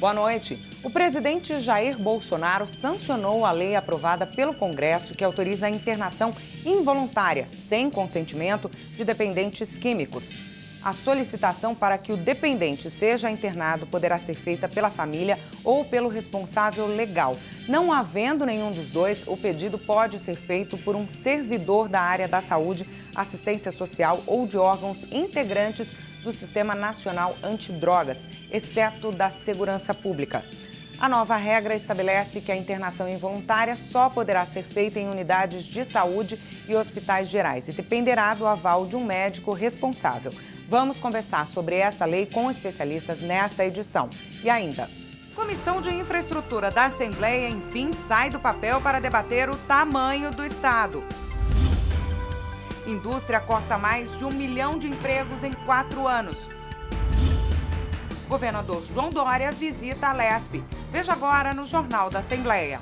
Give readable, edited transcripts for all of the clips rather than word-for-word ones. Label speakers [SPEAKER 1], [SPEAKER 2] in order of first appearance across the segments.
[SPEAKER 1] Boa noite. O presidente Jair Bolsonaro sancionou a lei aprovada pelo Congresso que autoriza a internação involuntária, sem consentimento, de dependentes químicos. A solicitação para que o dependente seja internado poderá ser feita pela família ou pelo responsável legal. Não havendo nenhum dos dois, o pedido pode ser feito por um servidor da área da saúde, assistência social ou de órgãos integrantes do Sistema Nacional Antidrogas, exceto da Segurança Pública. A nova regra estabelece que a internação involuntária só poderá ser feita em unidades de saúde e hospitais gerais e dependerá do aval de um médico responsável. Vamos conversar sobre esta lei com especialistas nesta edição. E ainda, Comissão de Infraestrutura da Assembleia, enfim, sai do papel para debater o tamanho do Estado. Indústria corta mais de 1 milhão de empregos em 4 anos. Governador João Dória visita a Lespe. Veja agora no Jornal da Assembleia.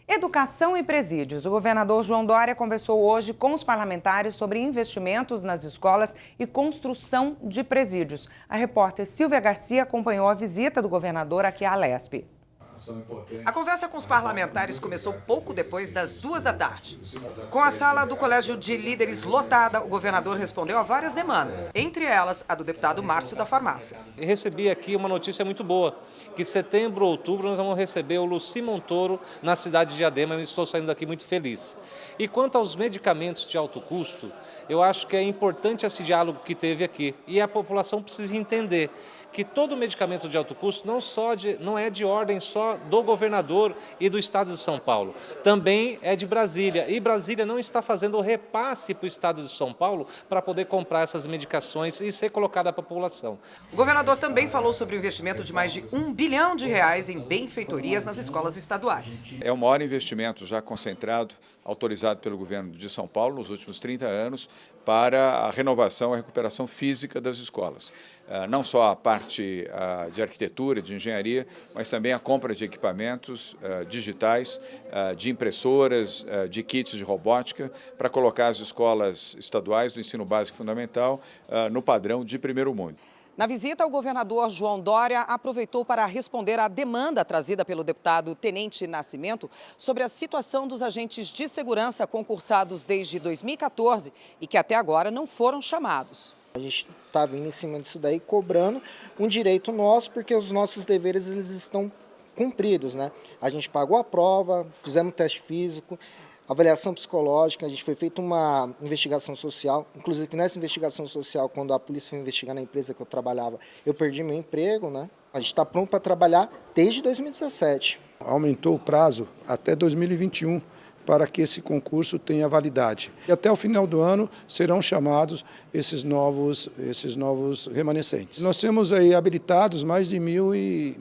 [SPEAKER 1] Educação e presídios. O governador João Dória conversou hoje com os parlamentares sobre investimentos nas escolas e construção de presídios. A repórter Silvia Garcia acompanhou a visita do governador aqui à Lespe.
[SPEAKER 2] A conversa com os parlamentares começou pouco depois das 2 da tarde. Com a sala do Colégio de Líderes lotada, o governador respondeu a várias demandas, entre elas a do deputado Márcio da Farmácia.
[SPEAKER 3] Eu recebi aqui uma notícia muito boa, que em setembro ou outubro nós vamos receber o Luci Montoro na cidade de Diadema, e estou saindo daqui muito feliz. E quanto aos medicamentos de alto custo, eu acho que é importante esse diálogo que teve aqui, e a população precisa entender que todo medicamento de alto custo não é de ordem só do governador e do estado de São Paulo, também é de Brasília, e Brasília não está fazendo o repasse para o estado de São Paulo para poder comprar essas medicações e ser colocada à população.
[SPEAKER 2] O governador também falou sobre o investimento de mais de R$1 bilhão em benfeitorias nas escolas estaduais.
[SPEAKER 4] É o maior investimento já concentrado, autorizado pelo governo de São Paulo nos últimos 30 anos, para a renovação e a recuperação física das escolas. Não só a parte de arquitetura, de engenharia, mas também a compra de equipamentos digitais, de impressoras, de kits de robótica, para colocar as escolas estaduais do ensino básico fundamental no padrão de primeiro mundo.
[SPEAKER 2] Na visita, o governador João Dória aproveitou para responder à demanda trazida pelo deputado Tenente Nascimento sobre a situação dos agentes de segurança concursados desde 2014 e que até agora não foram chamados.
[SPEAKER 5] A gente está vindo em cima disso daí, cobrando um direito nosso, porque os nossos deveres eles estão cumpridos, né? A gente pagou a prova, fizemos teste físico, avaliação psicológica, a gente foi feita uma investigação social, inclusive nessa investigação social, quando a polícia foi investigar na empresa que eu trabalhava, eu perdi meu emprego, né? A gente está pronto para trabalhar desde 2017.
[SPEAKER 6] Aumentou o prazo até 2021 para que esse concurso tenha validade. E até o final do ano serão chamados esses novos remanescentes. Nós temos aí habilitados mais de 1.100,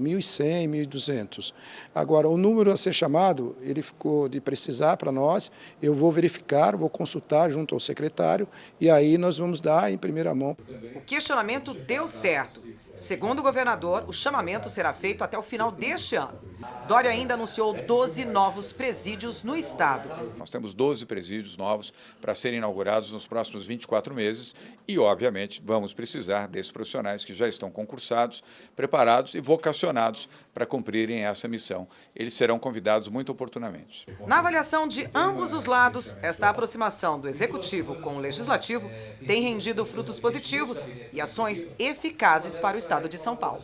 [SPEAKER 6] 1.200. Agora, o número a ser chamado, ele ficou de precisar para nós. Eu vou verificar, vou consultar junto ao secretário e aí nós vamos dar em primeira mão.
[SPEAKER 2] O questionamento deu certo. Segundo o governador, o chamamento será feito até o final deste ano. Dória ainda anunciou 12 novos presídios no estado.
[SPEAKER 4] Nós temos 12 presídios novos para serem inaugurados nos próximos 24 meses e, obviamente, vamos precisar desses profissionais que já estão concursados, preparados e vocacionados para cumprirem essa missão. Eles serão convidados muito oportunamente.
[SPEAKER 2] Na avaliação de ambos os lados, esta aproximação do Executivo com o Legislativo tem rendido frutos positivos e ações eficazes para o estado de São Paulo.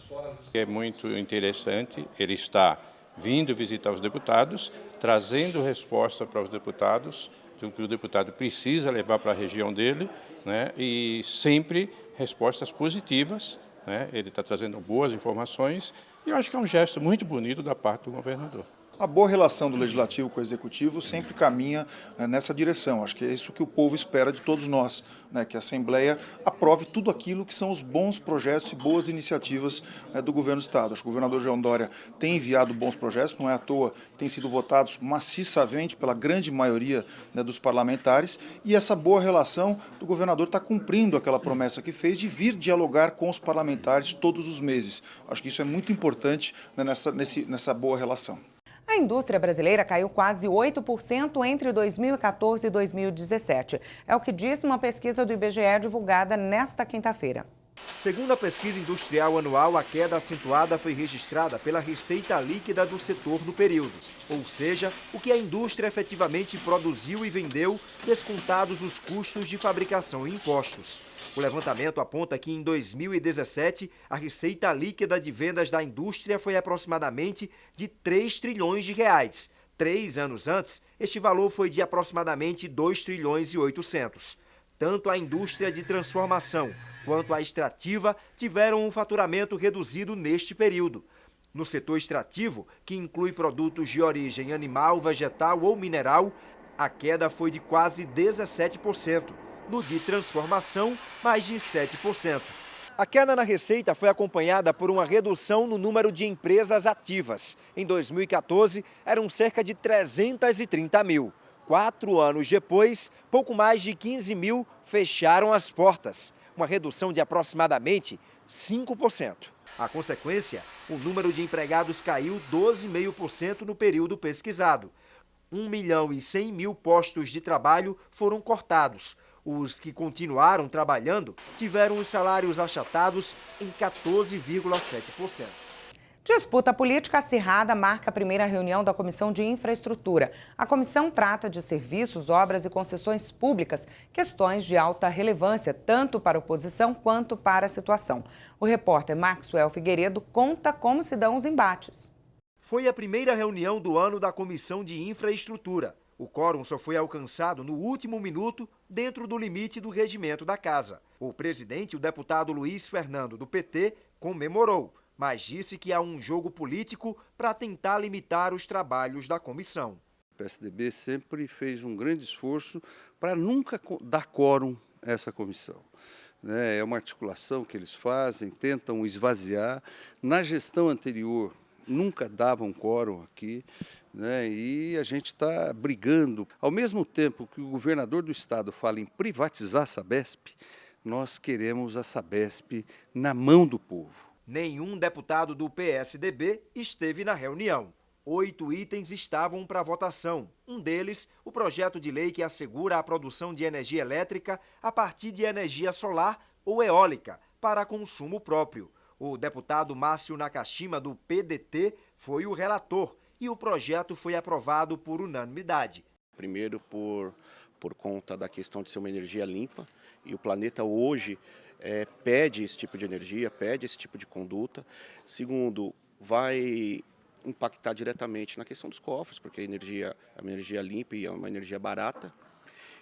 [SPEAKER 7] É muito interessante, ele está vindo visitar os deputados, trazendo resposta para os deputados, do que o deputado precisa levar para a região dele, né, e sempre respostas positivas, né, ele está trazendo boas informações e eu acho que é um gesto muito bonito da parte do governador.
[SPEAKER 8] A boa relação do Legislativo com o Executivo sempre caminha nessa direção. Acho que é isso que o povo espera de todos nós, né? Que a Assembleia aprove tudo aquilo que são os bons projetos e boas iniciativas do governo do Estado. Acho que o governador João Dória tem enviado bons projetos, não é à toa, têm sido votados maciçamente pela grande maioria, né, dos parlamentares, e essa boa relação do governador está cumprindo aquela promessa que fez de vir dialogar com os parlamentares todos os meses. Acho que isso é muito importante, né, nessa boa relação.
[SPEAKER 1] A A indústria brasileira caiu quase 8% entre 2014 e 2017. É o que disse uma pesquisa do IBGE divulgada nesta quinta-feira.
[SPEAKER 9] Segundo a pesquisa industrial anual, a queda acentuada foi registrada pela receita líquida do setor no período, ou seja, o que a indústria efetivamente produziu e vendeu, descontados os custos de fabricação e impostos. O levantamento aponta que em 2017, a receita líquida de vendas da indústria foi aproximadamente de 3 trilhões de reais. 3 anos antes, este valor foi de aproximadamente 2 trilhões e 800. Tanto a indústria de transformação quanto a extrativa tiveram um faturamento reduzido neste período. No setor extrativo, que inclui produtos de origem animal, vegetal ou mineral, a queda foi de quase 17%. No de transformação, mais de 7%. A queda na receita foi acompanhada por uma redução no número de empresas ativas. Em 2014, eram cerca de 330 mil. 4 anos depois, pouco mais de 15 mil fecharam as portas, uma redução de aproximadamente 5%. A consequência, o número de empregados caiu 12,5% no período pesquisado. 1.100.000 postos de trabalho foram cortados. Os que continuaram trabalhando tiveram os salários achatados em 14,7%.
[SPEAKER 1] Disputa política acirrada marca a primeira reunião da Comissão de Infraestrutura. A comissão trata de serviços, obras e concessões públicas, questões de alta relevância, tanto para a oposição quanto para a situação. O repórter Maxwell Figueiredo conta como se dão os embates.
[SPEAKER 9] Foi a primeira reunião do ano da Comissão de Infraestrutura. O quórum só foi alcançado no último minuto, dentro do limite do regimento da Casa. O presidente, o deputado Luiz Fernando, do PT, comemorou, mas disse que há um jogo político para tentar limitar os trabalhos da comissão.
[SPEAKER 10] O PSDB sempre fez um grande esforço para nunca dar quórum a essa comissão. É uma articulação que eles fazem, tentam esvaziar. Na gestão anterior, nunca davam quórum aqui, e a gente está brigando. Ao mesmo tempo que o governador do estado fala em privatizar a Sabesp, nós queremos a Sabesp na mão do povo.
[SPEAKER 9] Nenhum deputado do PSDB esteve na reunião. 8 itens estavam para votação. Um deles, o projeto de lei que assegura a produção de energia elétrica a partir de energia solar ou eólica para consumo próprio. O deputado Márcio Nakashima, do PDT, foi o relator e o projeto foi aprovado por unanimidade.
[SPEAKER 11] Primeiro, por conta da questão de ser uma energia limpa, e o planeta hoje pede esse tipo de energia, pede esse tipo de conduta. Segundo, vai impactar diretamente na questão dos cofres, porque a energia é uma energia limpa e é uma energia barata.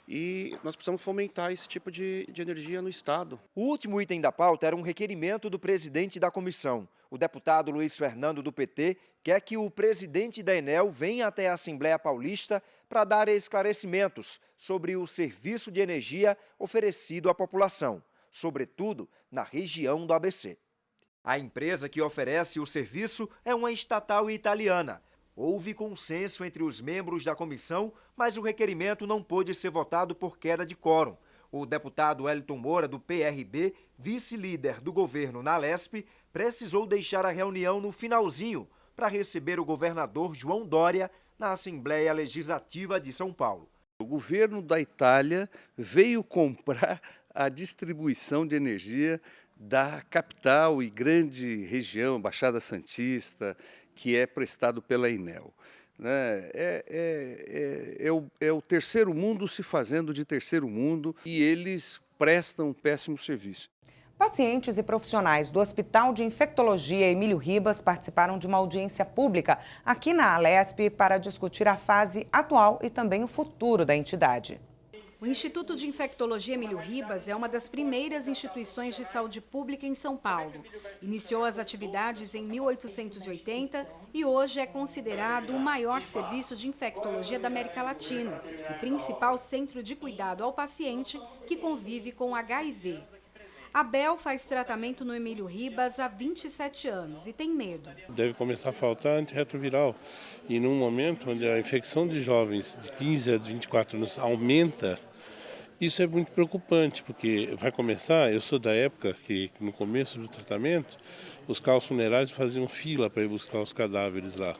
[SPEAKER 11] E nós precisamos fomentar esse tipo de energia no Estado.
[SPEAKER 9] O último item da pauta era um requerimento do presidente da comissão. O deputado Luiz Fernando, do PT, quer que o presidente da Enel venha até a Assembleia Paulista para dar esclarecimentos sobre o serviço de energia oferecido à população, sobretudo na região do ABC. A empresa que oferece o serviço é uma estatal italiana. Houve consenso entre os membros da comissão, mas o requerimento não pôde ser votado por queda de quórum. O deputado Wellington Moura, do PRB, vice-líder do governo na Lesp, precisou deixar a reunião no finalzinho para receber o governador João Dória na Assembleia Legislativa de São Paulo.
[SPEAKER 10] O governo da Itália veio comprar a distribuição de energia da capital e grande região, Baixada Santista, que é prestado pela Enel. É o terceiro mundo se fazendo de terceiro mundo e eles prestam um péssimo serviço.
[SPEAKER 1] Pacientes e profissionais do Hospital de Infectologia Emílio Ribas participaram de uma audiência pública aqui na Alesp para discutir a fase atual e também o futuro da entidade.
[SPEAKER 12] O Instituto de Infectologia Emílio Ribas é uma das primeiras instituições de saúde pública em São Paulo. Iniciou as atividades em 1880 e hoje é considerado o maior serviço de infectologia da América Latina e principal centro de cuidado ao paciente que convive com HIV. Abel faz tratamento no Emílio Ribas há 27 anos e tem medo.
[SPEAKER 13] Deve começar a faltar antirretroviral. E num momento onde a infecção de jovens de 15 a 24 anos aumenta, isso é muito preocupante, porque vai começar, eu sou da época que no começo do tratamento, os carros funerários faziam fila para ir buscar os cadáveres lá.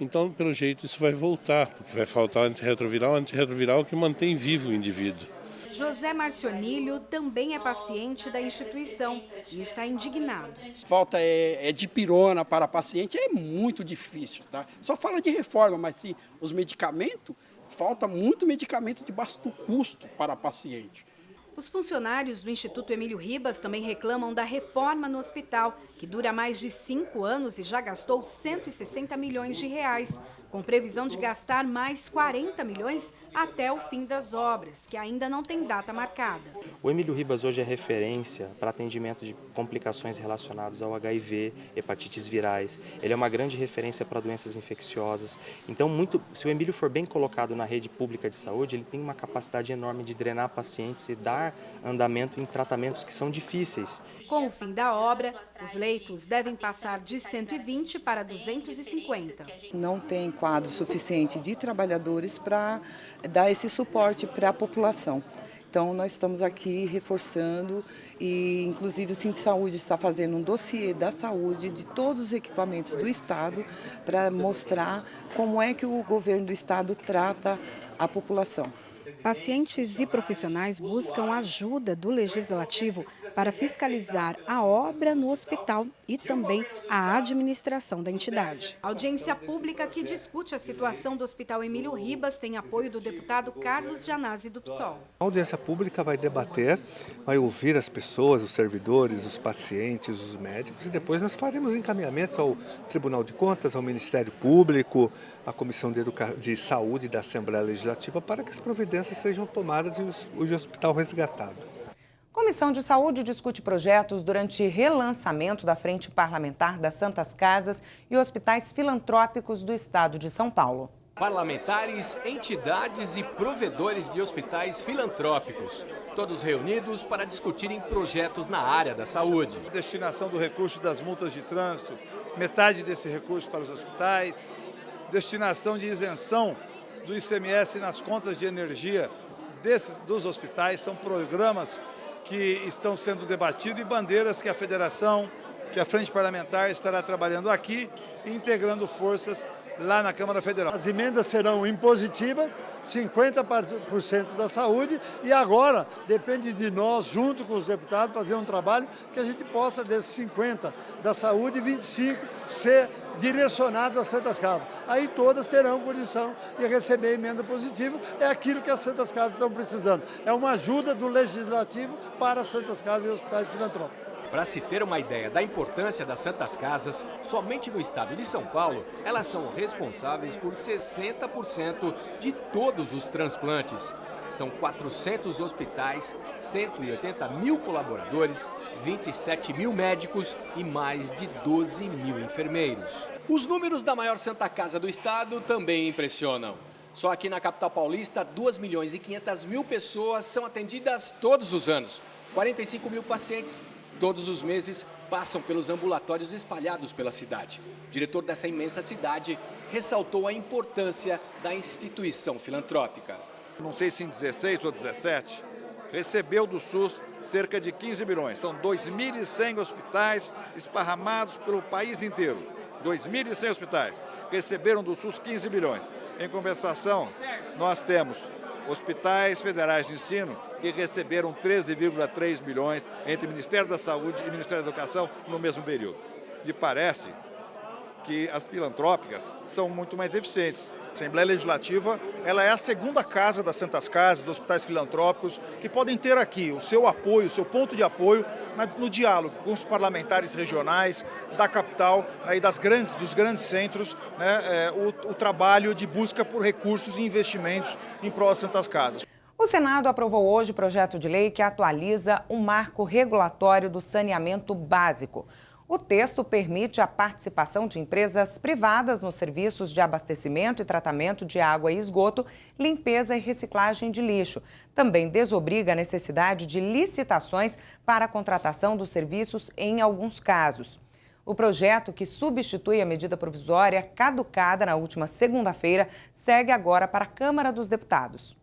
[SPEAKER 13] Então, pelo jeito, isso vai voltar, porque vai faltar antirretroviral que mantém vivo o indivíduo.
[SPEAKER 12] José Marcionílio também é paciente da instituição e está indignado.
[SPEAKER 14] Falta é dipirona para paciente, é muito difícil, tá? Só fala de reforma, mas sim, os medicamentos, falta muito medicamento de baixo custo para paciente.
[SPEAKER 12] Os funcionários do Instituto Emílio Ribas também reclamam da reforma no hospital, que dura mais de 5 anos e já gastou 160 milhões de reais, com previsão de gastar mais 40 milhões até o fim das obras, que ainda não tem data marcada.
[SPEAKER 15] O Emílio Ribas hoje é referência para atendimento de complicações relacionadas ao HIV, hepatites virais. Ele é uma grande referência para doenças infecciosas. Então, se o Emílio for bem colocado na rede pública de saúde, ele tem uma capacidade enorme de drenar pacientes e dar andamento em tratamentos que são difíceis.
[SPEAKER 12] Com o fim da obra, os leitos devem passar de 120 para 250.
[SPEAKER 16] Não tem quadro suficiente de trabalhadores para dar esse suporte para a população. Então, nós estamos aqui reforçando e, inclusive, o Sindicato de Saúde está fazendo um dossiê da saúde de todos os equipamentos do Estado para mostrar como é que o governo do Estado trata a população.
[SPEAKER 12] Pacientes e profissionais buscam ajuda do Legislativo para fiscalizar a obra no hospital e também a administração da entidade. A audiência pública que discute a situação do Hospital Emílio Ribas tem apoio do deputado Carlos Gianazzi do PSOL.
[SPEAKER 17] A audiência pública vai debater, vai ouvir as pessoas, os servidores, os pacientes, os médicos e depois nós faremos encaminhamentos ao Tribunal de Contas, ao Ministério Público, à Comissão de Saúde da Assembleia Legislativa para que as providências sejam tomadas e o hospital resgatado.
[SPEAKER 1] Comissão de Saúde discute projetos durante relançamento da Frente Parlamentar das Santas Casas e hospitais filantrópicos do Estado de São Paulo.
[SPEAKER 18] Parlamentares, entidades e provedores de hospitais filantrópicos, todos reunidos para discutirem projetos na área da saúde.
[SPEAKER 19] Destinação do recurso das multas de trânsito, metade desse recurso para os hospitais, destinação de isenção do ICMS nas contas de energia dos hospitais, são programas que estão sendo debatidos e bandeiras que a federação, que a Frente Parlamentar estará trabalhando aqui e integrando forças lá na Câmara Federal.
[SPEAKER 20] As emendas serão impositivas, 50% da saúde, e agora depende de nós, junto com os deputados, fazer um trabalho que a gente possa, desses 50% da saúde, 25% ser direcionado às Santas Casas. Aí todas terão condição de receber emenda positiva, é aquilo que as Santas Casas estão precisando. É uma ajuda do Legislativo para as Santas Casas e hospitais filantrópicos.
[SPEAKER 18] Para se ter uma ideia da importância das Santas Casas, somente no estado de São Paulo, elas são responsáveis por 60% de todos os transplantes. São 400 hospitais, 180 mil colaboradores, 27 mil médicos e mais de 12 mil enfermeiros. Os números da maior Santa Casa do estado também impressionam. Só aqui na capital paulista, 2.500.000 pessoas são atendidas todos os anos. 45 mil pacientes todos os meses passam pelos ambulatórios espalhados pela cidade. O diretor dessa imensa cidade ressaltou a importância da instituição filantrópica.
[SPEAKER 19] Não sei se em 16 ou 17, recebeu do SUS cerca de 15 bilhões. São 2.100 hospitais esparramados pelo país inteiro. 2.100 hospitais receberam do SUS 15 bilhões. Em compensação, nós temos hospitais federais de ensino que receberam 13,3 bilhões entre o Ministério da Saúde e o Ministério da Educação no mesmo período. Me parece que as filantrópicas são muito mais eficientes.
[SPEAKER 8] A Assembleia Legislativa ela é a segunda casa das Santas Casas, dos hospitais filantrópicos, que podem ter aqui o seu apoio, o seu ponto de apoio no diálogo com os parlamentares regionais da capital e dos grandes centros, o trabalho de busca por recursos e investimentos em prol das Santas Casas.
[SPEAKER 1] O Senado aprovou hoje o projeto de lei que atualiza o marco regulatório do saneamento básico. O texto permite a participação de empresas privadas nos serviços de abastecimento e tratamento de água e esgoto, limpeza e reciclagem de lixo. Também desobriga a necessidade de licitações para a contratação dos serviços em alguns casos. O projeto, que substitui a medida provisória caducada na última segunda-feira, segue agora para a Câmara dos Deputados.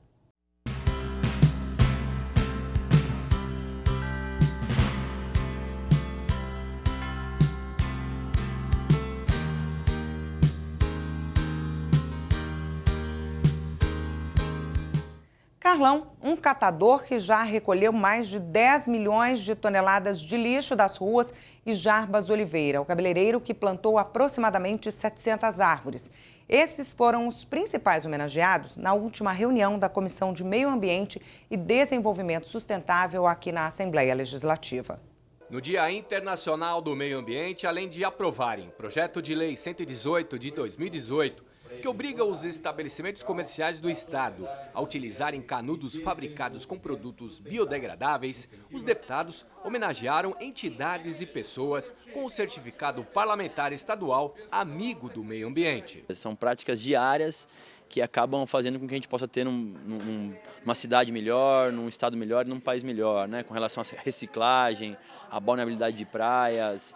[SPEAKER 1] Carlão, um catador que já recolheu mais de 10 milhões de toneladas de lixo das ruas, e Jarbas Oliveira, o cabeleireiro que plantou aproximadamente 700 árvores. Esses foram os principais homenageados na última reunião da Comissão de Meio Ambiente e Desenvolvimento Sustentável aqui na Assembleia Legislativa.
[SPEAKER 18] No Dia Internacional do Meio Ambiente, além de aprovarem o Projeto de Lei 118 de 2018, que obriga os estabelecimentos comerciais do Estado a utilizarem canudos fabricados com produtos biodegradáveis, os deputados homenagearam entidades e pessoas com o certificado parlamentar estadual Amigo do Meio Ambiente.
[SPEAKER 21] São práticas diárias que acabam fazendo com que a gente possa ter uma cidade melhor, num estado melhor e num país melhor, né? Com relação à reciclagem, à vulnerabilidade de praias,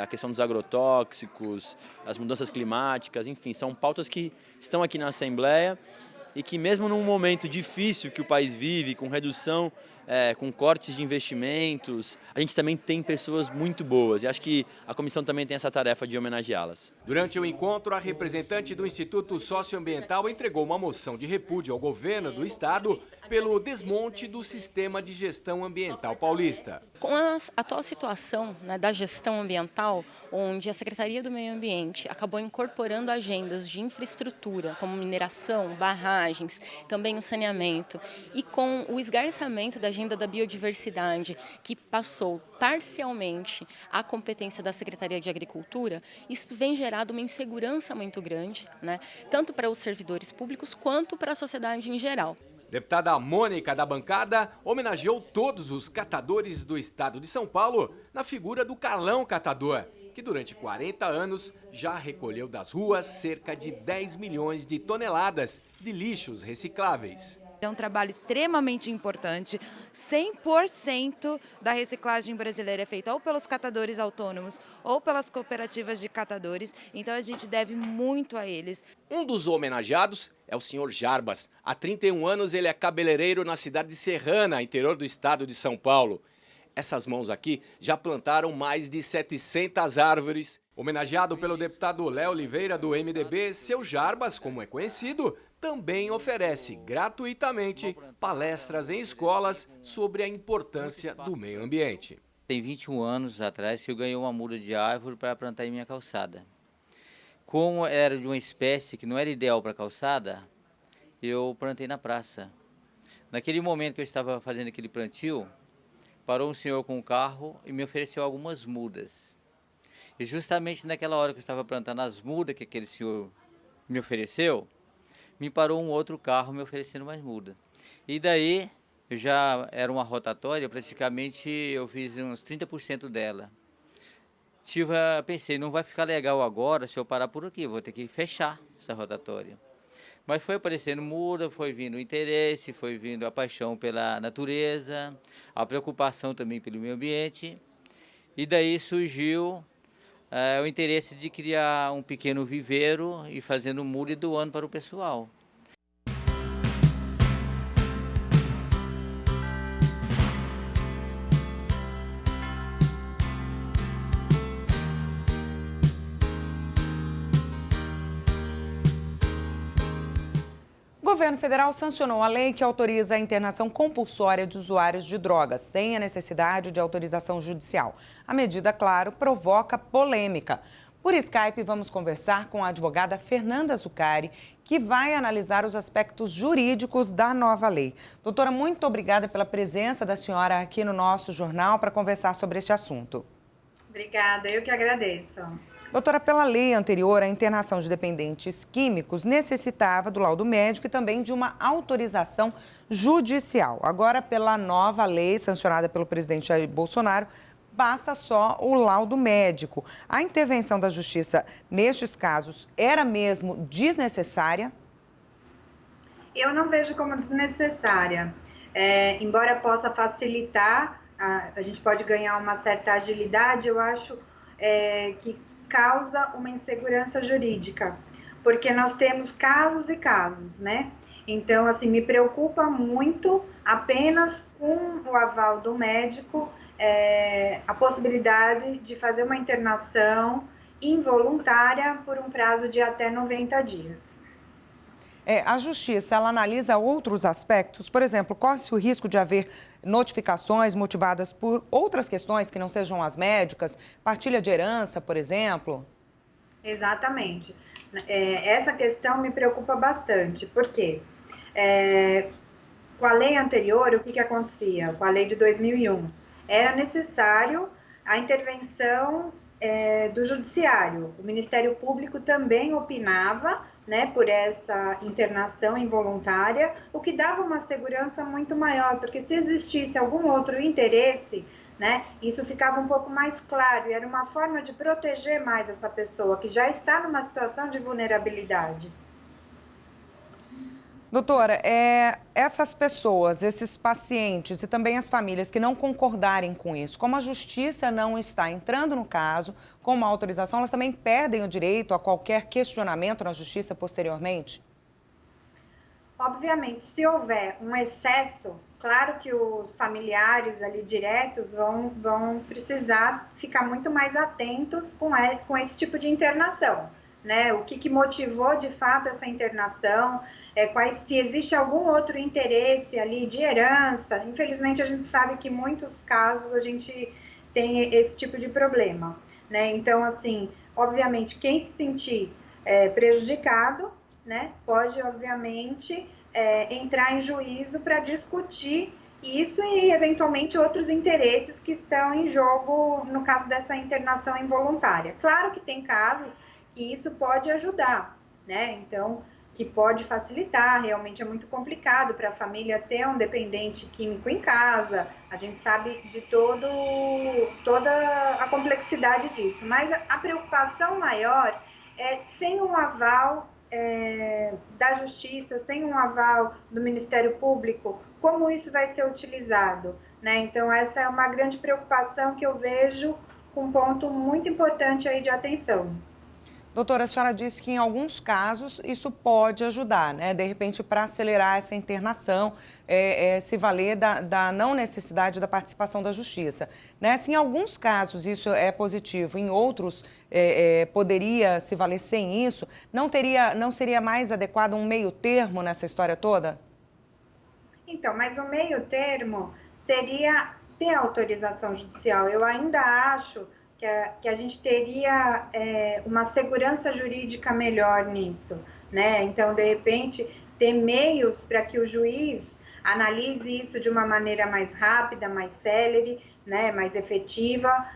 [SPEAKER 21] a questão dos agrotóxicos, as mudanças climáticas, enfim, são pautas que estão aqui na Assembleia e que mesmo num momento difícil que o país vive, com redução, com cortes de investimentos, a gente também tem pessoas muito boas e acho que a comissão também tem essa tarefa de homenageá-las.
[SPEAKER 18] Durante o encontro, a representante do Instituto Socioambiental entregou uma moção de repúdio ao governo do estado pelo desmonte do sistema de gestão ambiental paulista.
[SPEAKER 22] Com a atual situação, né, da gestão ambiental, onde a Secretaria do Meio Ambiente acabou incorporando agendas de infraestrutura, como mineração, barragens, também o saneamento, e com o esgarçamento da agenda da biodiversidade, que passou parcialmente à competência da Secretaria de Agricultura, isso vem gerado uma insegurança muito grande, né, tanto para os servidores públicos quanto para a sociedade em geral.
[SPEAKER 18] Deputada Mônica, da bancada, homenageou todos os catadores do estado de São Paulo na figura do Carlão Catador, que durante 40 anos já recolheu das ruas cerca de 10 milhões de toneladas de lixos recicláveis.
[SPEAKER 23] É um trabalho extremamente importante. 100% da reciclagem brasileira é feita ou pelos catadores autônomos ou pelas cooperativas de catadores, então a gente deve muito a eles.
[SPEAKER 18] Um dos homenageados é o senhor Jarbas. Há 31 anos ele é cabeleireiro na cidade de Serrana, interior do estado de São Paulo. Essas mãos aqui já plantaram mais de 700 árvores. Homenageado pelo deputado Léo Oliveira do MDB, seu Jarbas, como é conhecido, também oferece gratuitamente palestras em escolas sobre a importância do meio ambiente.
[SPEAKER 24] Tem 21 anos atrás que eu ganhei uma muda de árvore para plantar em minha calçada. Como era de uma espécie que não era ideal para calçada, eu plantei na praça. Naquele momento que eu estava fazendo aquele plantio, parou um senhor com um carro e me ofereceu algumas mudas. E justamente naquela hora que eu estava plantando as mudas que aquele senhor me ofereceu, me parou um outro carro me oferecendo mais muda. E daí, eu já era uma rotatória, praticamente eu fiz uns 30% dela. Pensei, não vai ficar legal agora se eu parar por aqui, vou ter que fechar essa rotatória. Mas foi aparecendo muda, foi vindo o interesse, foi vindo a paixão pela natureza, a preocupação também pelo meio ambiente. E daí surgiu o interesse de criar um pequeno viveiro e fazendo muda e doando para o pessoal.
[SPEAKER 1] O governo federal sancionou a lei que autoriza a internação compulsória de usuários de drogas, sem a necessidade de autorização judicial. A medida, claro, provoca polêmica. Por Skype, vamos conversar com a advogada Fernanda Zuccari, que vai analisar os aspectos jurídicos da nova lei. Doutora, muito obrigada pela presença da senhora aqui no nosso jornal para conversar sobre este assunto.
[SPEAKER 25] Obrigada, eu que agradeço.
[SPEAKER 1] Doutora, pela lei anterior, a internação de dependentes químicos necessitava do laudo médico e também de uma autorização judicial. Agora, pela nova lei sancionada pelo presidente Jair Bolsonaro, basta só o laudo médico. A intervenção da Justiça nestes casos era mesmo desnecessária?
[SPEAKER 25] Eu não vejo como desnecessária. Embora possa facilitar, a gente pode ganhar uma certa agilidade, eu acho que causa uma insegurança jurídica, porque nós temos casos e casos, né? Então, assim, me preocupa muito apenas com o aval do médico, a possibilidade de fazer uma internação involuntária por um prazo de até 90 dias.
[SPEAKER 1] A Justiça, ela analisa outros aspectos? Por exemplo, corre-se o risco de haver notificações motivadas por outras questões que não sejam as médicas, partilha de herança, por exemplo?
[SPEAKER 25] Exatamente. Essa questão me preocupa bastante. Por quê? Com a lei anterior, o que acontecia? Com a lei de 2001, era necessário a intervenção do Judiciário. O Ministério Público também opinava, né, por essa internação involuntária, o que dava uma segurança muito maior, porque se existisse algum outro interesse, né, isso ficava um pouco mais claro e era uma forma de proteger mais essa pessoa que já está numa situação de vulnerabilidade.
[SPEAKER 1] Doutora, essas pessoas, esses pacientes e também as famílias que não concordarem com isso, como a Justiça não está entrando no caso com uma autorização, elas também perdem o direito a qualquer questionamento na Justiça posteriormente?
[SPEAKER 25] Obviamente, se houver um excesso, claro que os familiares ali diretos vão precisar ficar muito mais atentos com esse tipo de internação, né? O que motivou de fato essa internação, se existe algum outro interesse ali de herança. Infelizmente, a gente sabe que em muitos casos a gente tem esse tipo de problema, né? Então, assim, obviamente, quem se sentir prejudicado, né, pode, obviamente, entrar em juízo para discutir isso e, eventualmente, outros interesses que estão em jogo no caso dessa internação involuntária. Claro que tem casos que isso pode ajudar, né? Então, que pode facilitar, realmente é muito complicado para a família ter um dependente químico em casa, a gente sabe de toda a complexidade disso, mas a preocupação maior é sem um aval da Justiça, sem um aval do Ministério Público, como isso vai ser utilizado, né? Então essa é uma grande preocupação que eu vejo com um ponto muito importante aí de atenção.
[SPEAKER 1] Doutora, a senhora disse que em alguns casos isso pode ajudar, né? De repente, para acelerar essa internação, se valer da não necessidade da participação da Justiça, né? Se em alguns casos isso é positivo, em outros poderia se valer sem isso, não seria mais adequado um meio termo nessa história toda?
[SPEAKER 25] Então, mas o meio termo seria ter autorização judicial. Eu ainda acho que a gente teria uma segurança jurídica melhor nisso, né? Então, de repente, ter meios para que o juiz analise isso de uma maneira mais rápida, mais célere, né? Mais efetiva,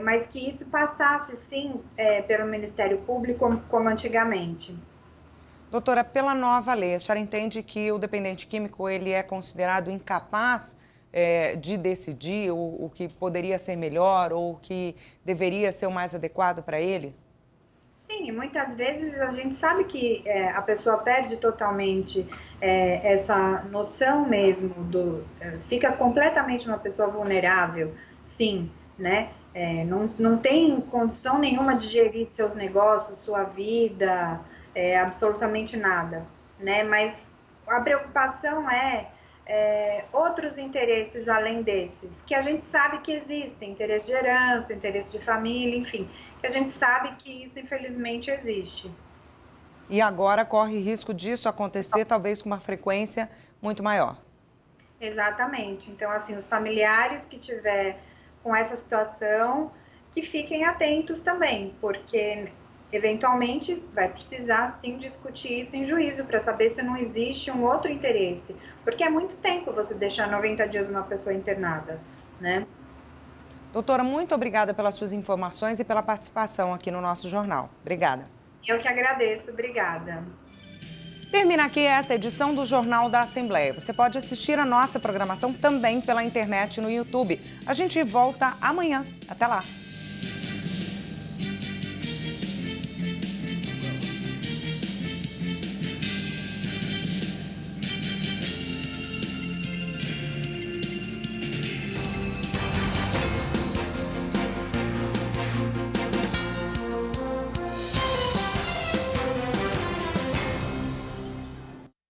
[SPEAKER 25] mas que isso passasse, sim, pelo Ministério Público, como antigamente.
[SPEAKER 1] Doutora, pela nova lei, a senhora entende que o dependente químico ele é considerado incapaz de decidir o que poderia ser melhor ou o que deveria ser o mais adequado para ele?
[SPEAKER 25] Sim, muitas vezes a gente sabe que a pessoa perde totalmente essa noção mesmo, fica completamente uma pessoa vulnerável, sim, né? Não tem condição nenhuma de gerir seus negócios, sua vida, absolutamente nada, né? Mas a preocupação outros interesses além desses, que a gente sabe que existem, interesse de herança, interesse de família, enfim, que a gente sabe que isso infelizmente existe.
[SPEAKER 1] E agora corre risco disso acontecer, talvez com uma frequência muito maior.
[SPEAKER 25] Exatamente. Então, assim, os familiares que tiver com essa situação, que fiquem atentos também, porque eventualmente vai precisar sim discutir isso em juízo para saber se não existe um outro interesse, porque é muito tempo você deixar 90 dias uma pessoa internada, né?
[SPEAKER 1] Doutora, muito obrigada pelas suas informações e pela participação aqui no nosso jornal. Obrigada.
[SPEAKER 25] Eu que agradeço, obrigada.
[SPEAKER 1] Termina aqui esta edição do Jornal da Assembleia. Você pode assistir a nossa programação também pela internet no YouTube. A gente volta amanhã. Até lá.